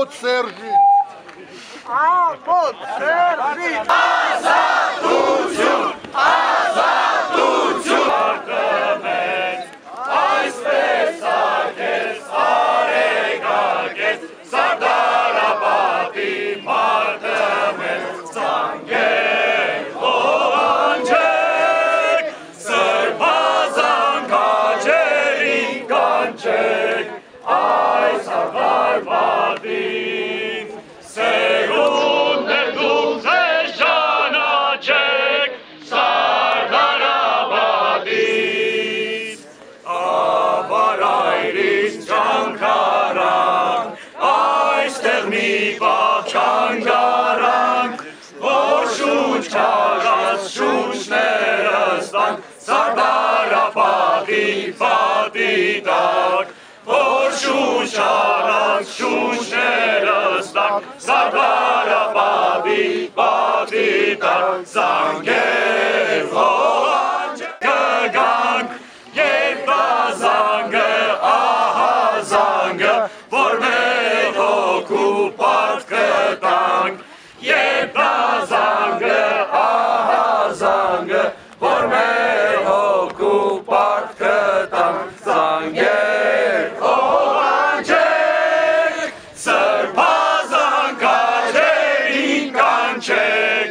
Աղոտ Սերժի։ Աղոտ Սերժի։ Ազատություն, ազատություն։ Արտմեց, այսպես ակես, արեգակես, Սարդարապատի մարտմեց, ծանգեր ողանջեք, սրբազան կաչերին կանչեք, այս աղարվատին, սերունդ է դուք ձեզ ճանաչեք, Սարդարապատից, ավարայրից ճանքարանք, այստեղ մի պահ չանգարանք, որ շունչ քաղաց շունչները ստանք, Սարդարապատի պատի տակ, որ շունչ քաղաց շունչները ստանք, Սարդարապատի պատի տակ, զանգեր ողանջեք կգանք, երբ զանգը, ահա զանգը, որ մեր հոգու պարտ կտանք, երբ զանգը, ահա զանգը, որ մեր հոգու պարտ կտանք, զանգեր ողանջեք, սրբազան կաչերին կանչեք,